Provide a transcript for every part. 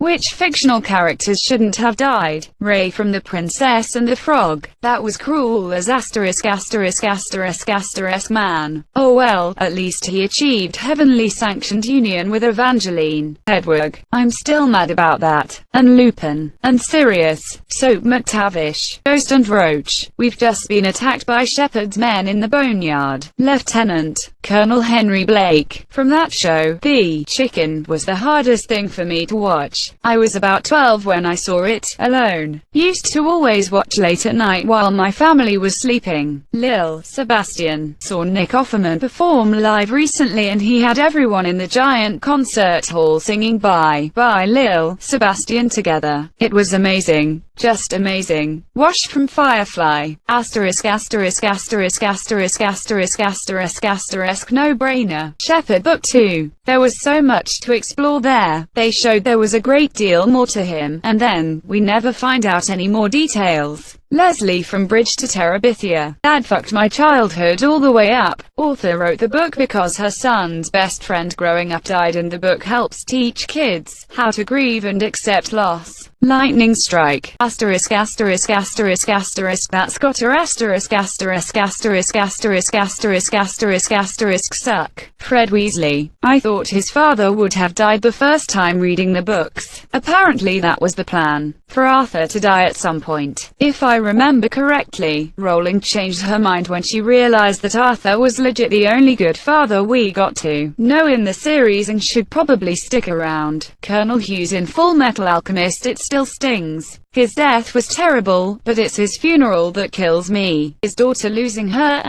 Which fictional characters shouldn't have died? Ray from The Princess and the Frog. That was cruel as man. Oh well, at least he achieved heavenly sanctioned union with Evangeline. Hedwig. I'm still mad about that. And Lupin. And Sirius. Soap McTavish. Ghost and Roach. We've just been attacked by Shepard's men in the boneyard. Lieutenant Colonel Henry Blake. From that show, The Chicken was the hardest thing for me to watch. I was about 12 when I saw it, alone. Used to always watch late at night while my family was sleeping. Lil Sebastian saw Nick Offerman perform live recently and he had everyone in the giant concert hall singing Bye Bye Lil Sebastian together. It was amazing. Just amazing. Wash from Firefly. No-brainer. Shepard Book 2. There was so much to explore there. They showed there was a great deal more to him, and then, we never find out any more details. Leslie from Bridge to Terabithia. That fucked my childhood all the way up. Author wrote the book because her son's best friend growing up died and the book helps teach kids how to grieve and accept loss. Lightning Strike. That's got her suck. Fred Weasley. I thought his father would have died the first time reading the books. Apparently that was the plan, for Arthur to die at some point. If I remember correctly, Rowling changed her mind when she realized that Arthur was legit the only good father we got to know in the series and should probably stick around. Colonel Hughes in Full Metal Alchemist. It still stings. His death was terrible, but it's his funeral that kills me. His daughter losing her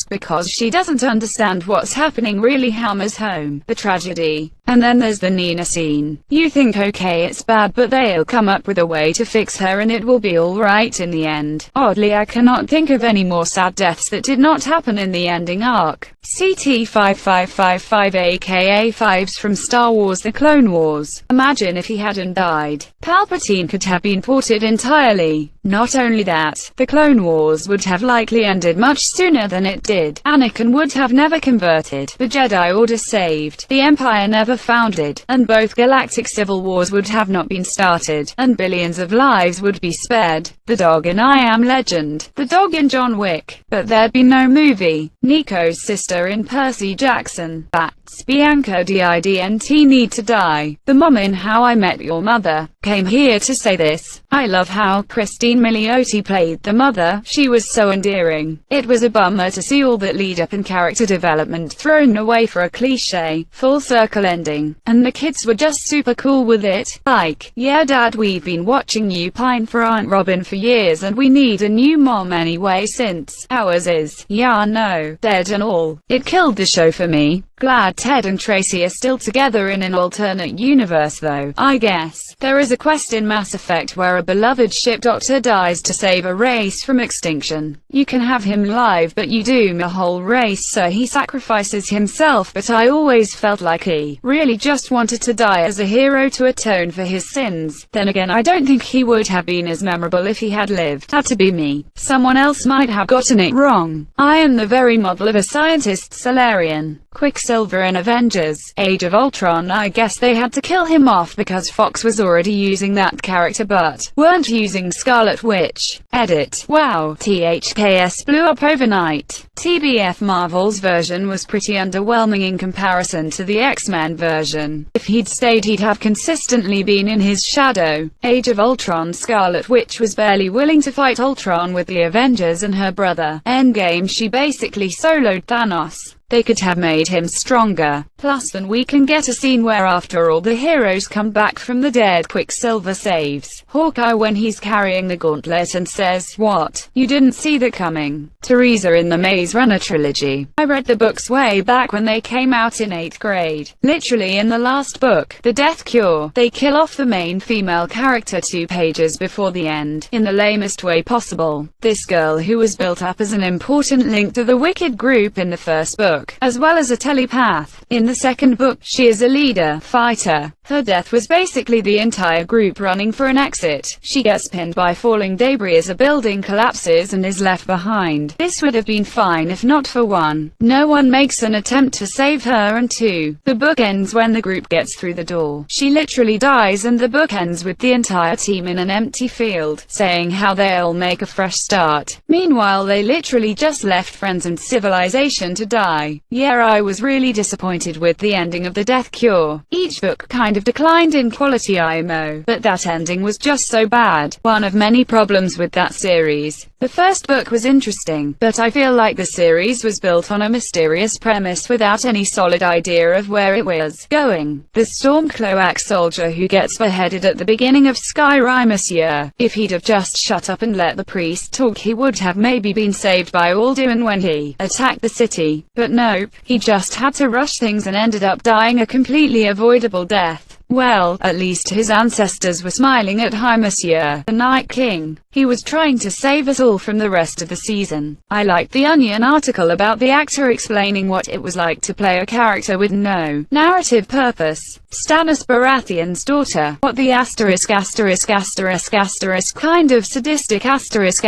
because she doesn't understand what's happening really hammers home the tragedy. And then there's the Nina scene. You think okay it's bad but they'll come up with a way to fix her and it will be alright in the end. Oddly I cannot think of any more sad deaths that did not happen in the ending arc. CT-5555 aka Fives from Star Wars The Clone Wars. Imagine if he hadn't died. Palpatine could have been ported entirely. Not only that, the Clone Wars would have likely ended much sooner than it did. Anakin would have never converted, the Jedi Order saved, the Empire never founded, and both galactic civil wars would have not been started, and billions of lives would be spared. The dog in I Am Legend, the dog in John Wick, but there'd be no movie. Nico's sister in Percy Jackson. Bats Bianca didn't need to die. The mom in How I Met Your Mother. Came here to say this. I love how Christine Milioti played the mother. She was so endearing. It was a bummer to see all that lead up and character development thrown away for a cliche, full circle ending. And the kids were just super cool with it. Like, yeah dad, we've been watching you pine for Aunt Robin for years and we need a new mom anyway since ours is, yeah no, dead and all. It killed the show for me. Glad Ted and Tracy are still together in an alternate universe though, I guess. There is a quest in Mass Effect where a beloved ship doctor dies to save a race from extinction. You can have him live but you doom a whole race so he sacrifices himself, but I always felt like he really just wanted to die as a hero to atone for his sins. Then again I don't think he would have been as memorable if he had lived. Had to be me. Someone else might have gotten it wrong. I am the very model of a scientist Salarian. Quicksilver in Avengers, Age of Ultron. I guess they had to kill him off because Fox was already using that character but weren't using Scarlet Witch. Edit. Wow, THKS blew up overnight. TBF Marvel's version was pretty underwhelming in comparison to the X-Men version. If he'd stayed he'd have consistently been in his shadow. Age of Ultron. Scarlet Witch was barely willing to fight Ultron with the Avengers and her brother. Endgame she basically soloed Thanos. They could have made him stronger. Plus then we can get a scene where after all the heroes come back from the dead, Quicksilver saves Hawkeye when he's carrying the gauntlet and says, "What? You didn't see that coming?" Teresa in the Maze Runner trilogy. I read the books way back when they came out in 8th grade. Literally in the last book, The Death Cure, they kill off the main female character 2 pages before the end, in the lamest way possible. This girl who was built up as an important link to the Wicked group in the first book, as well as a telepath. In the second book, she is a leader, fighter, Her death was basically the entire group running for an exit. She gets pinned by falling debris as a building collapses and is left behind. This would have been fine if not for 1. No one makes an attempt to save her, and 2. The book ends when the group gets through the door. She literally dies, and the book ends with the entire team in an empty field, saying how they'll make a fresh start. Meanwhile, they literally just left friends and civilization to die. Yeah, I was really disappointed with the ending of The Death Cure. Each book kind of declined in quality, IMO, but that ending was just so bad. One of many problems with that series. The first book was interesting, but I feel like the series was built on a mysterious premise without any solid idea of where it was going. The Stormcloak soldier who gets beheaded at the beginning of Skyrim Monsieur. If he'd have just shut up and let the priest talk, he would have maybe been saved by Alduin when he attacked the city. But nope, he just had to rush things and ended up dying a completely avoidable death. Well, at least his ancestors were smiling at High Monsieur, the Night King. He was trying to save us all from the rest of the season. I liked the Onion article about the actor explaining what it was like to play a character with no narrative purpose. Stannis Baratheon's daughter. What the asterisk kind of sadistic asterisk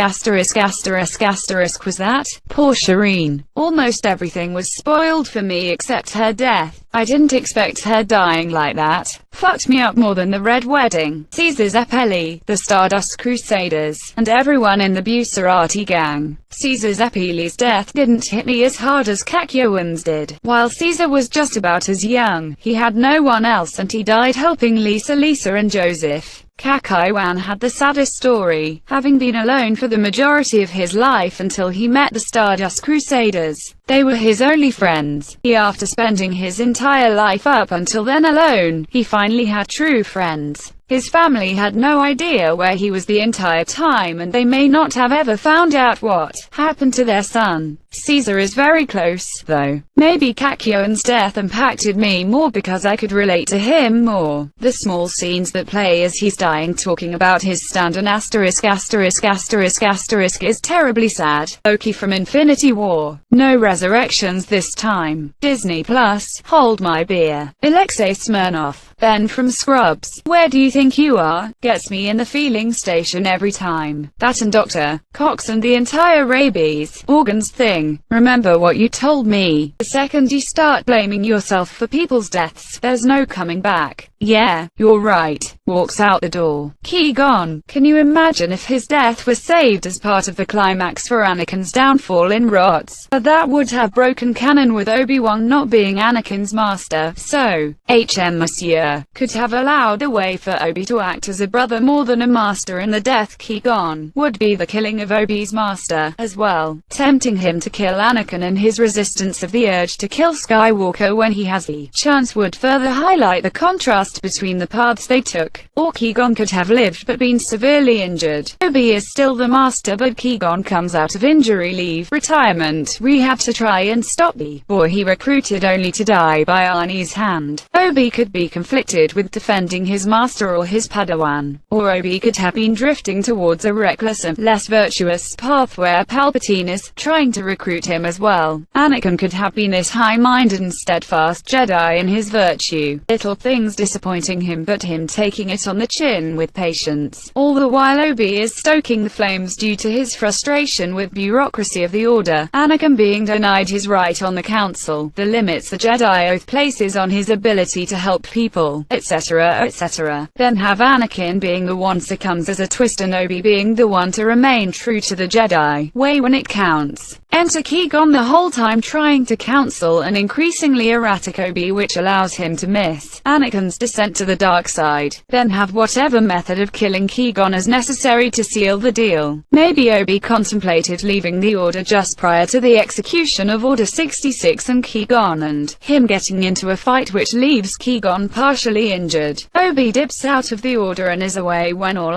was that? Poor Shireen. Almost everything was spoiled for me except her death. I didn't expect her dying like that. Fucked me up more than the Red Wedding, Caesar Zeppeli, the Stardust Crusaders, and everyone in the Bucerati gang. Caesar Zeppeli's death didn't hit me as hard as Kakyoan's did. While Caesar was just about as young, he had no one else and he died helping Lisa and Joseph. Kakyoan had the saddest story, having been alone for the majority of his life until he met the Stardust Crusaders. They were his only friends. After spending his entire life up until then alone, he finally had true friends. His family had no idea where he was the entire time, and they may not have ever found out what happened to their son. Caesar is very close, though. Maybe Kakyoan's death impacted me more because I could relate to him more. The small scenes that play as he's dying talking about his stand and asterisk is terribly sad. Loki from Infinity War. No resurrections this time. Disney Plus. Hold my beer. Alexei Smirnov. Ben from Scrubs. Where do you think you are? Gets me in the feeling station every time. That and Dr. Cox and the entire rabies organs thing. Remember what you told me. The second you start blaming yourself for people's deaths, there's no coming back. Yeah, you're right. Walks out the door. Key gone. Can you imagine if his death was saved as part of the climax for Anakin's downfall in Rots? That would have broken canon with Obi-Wan not being Anakin's master, so Monsieur could have allowed a way for Obi to act as a brother more than a master, and the death key gone would be the killing of Obi's master as well, tempting him to kill Anakin, and his resistance of the urge to kill Skywalker when he has the chance would further highlight the contrast between the paths they took. Or Qui-Gon could have lived but been severely injured. Obi is still the master, but Qui-Gon comes out of injury leave, retirement, rehab to try and stop the boy he recruited only to die by Arnie's hand. Obi could be conflicted with defending his master or his Padawan. Or Obi could have been drifting towards a reckless and less virtuous path where Palpatine is trying to recruit him as well. Anakin could have been this high-minded and steadfast Jedi in his virtue. Little things disappointing him, but him taking it on the chin with patience. All the while Obi is stoking the flames due to his frustration with bureaucracy of the Order, Anakin being denied his right on the Council, the limits the Jedi Oath places on his ability to help people, etc., etc. Then have Anakin being the one succumbs as a twist, and Obi being the one to remain true to the Jedi way when it counts. Enter Qui-Gon the whole time trying to counsel an increasingly erratic Obi, which allows him to miss Anakin's descent to the dark side. Then have whatever method of killing Qui-Gon as necessary to seal the deal. Maybe Obi contemplated leaving the Order just prior to the execution of Order 66 and Qui-Gon and him getting into a fight which leaves Qui-Gon partially injured. Obi dips out of the Order and is away when all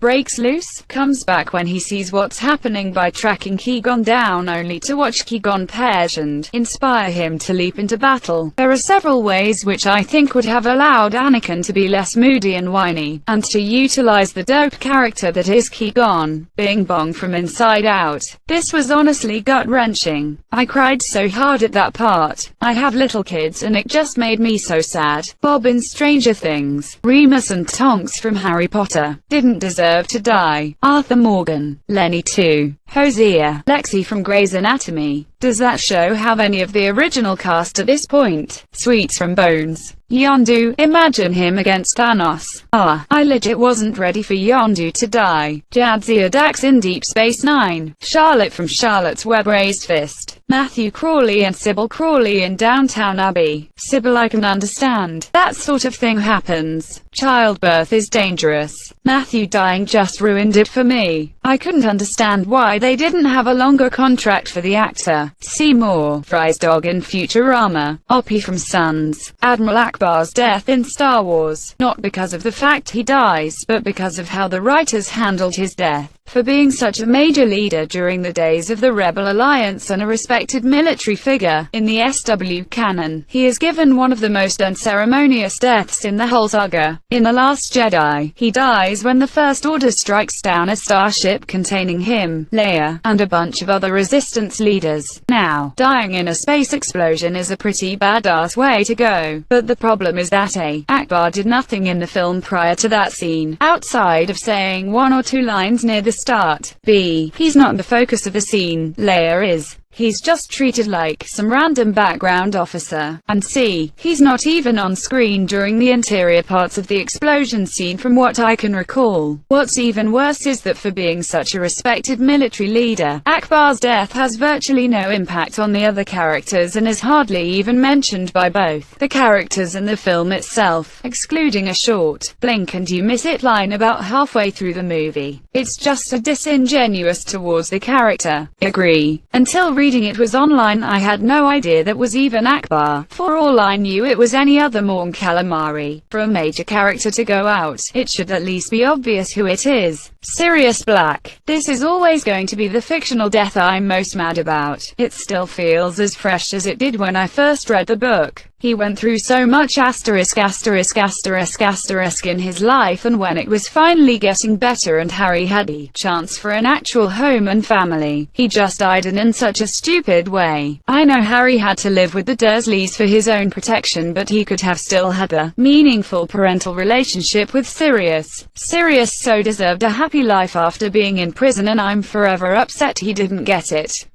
breaks loose, comes back when he sees what's happening happening by tracking Qui-Gon down only to watch Qui-Gon perish and inspire him to leap into battle. There are several ways which I think would have allowed Anakin to be less moody and whiny, and to utilize the dope character that is Qui-Gon, Bing Bong from Inside Out. This was honestly gut-wrenching. I cried so hard at that part. I have little kids and it just made me so sad. Bob in Stranger Things, Remus and Tonks from Harry Potter didn't deserve to die. Arthur Morgan, Lenny too. Hosea, Lexi from Grey's Anatomy. Does that show have any of the original cast at this point? Sweets from Bones. Yondu, imagine him against Thanos. I legit wasn't ready for Yondu to die. Jadzia Dax in Deep Space Nine. Charlotte from Charlotte's Web Raised Fist. Matthew Crawley and Sybil Crawley in Downtown Abbey. Sybil, I can understand. That sort of thing happens. Childbirth is dangerous. Matthew dying just ruined it for me. I couldn't understand why they didn't have a longer contract for the actor. Seymour, Fry's dog in Futurama. Oppie from Sons. Admiral Akbar's death in Star Wars. Not because of the fact he dies, but because of how the writers handled his death. For being such a major leader during the days of the Rebel Alliance and a respected military figure in the SW canon, he is given one of the most unceremonious deaths in the whole saga. In The Last Jedi, he dies when the First Order strikes down a starship containing him, Leia, and a bunch of other Resistance leaders. Now, dying in a space explosion is a pretty badass way to go, but the problem is that A. Akbar did nothing in the film prior to that scene, outside of saying one or two lines near the start. B. He's not the focus of the scene. Leia is. He's just treated like some random background officer. And C. He's not even on screen during the interior parts of the explosion scene from what I can recall. What's even worse is that for being such a respected military leader, Akbar's death has virtually no impact on the other characters and is hardly even mentioned by both the characters and the film itself, excluding a short, blink and you miss it line about halfway through the movie. It's just a disingenuous towards the character. Agree. Until reading it was online, I had no idea that was even Akbar. For all I knew, it was any other Mon Calamari. For a major character to go out, it should at least be obvious who it is. Sirius Black. This is always going to be the fictional death I'm most mad about. It still feels as fresh as it did when I first read the book. He went through so much asterisk in his life, and when it was finally getting better and Harry had a chance for an actual home and family, he just died in such a stupid way. I know Harry had to live with the Dursleys for his own protection, but he could have still had a meaningful parental relationship with Sirius. Sirius so deserved a happy life after being in prison, and I'm forever upset he didn't get it.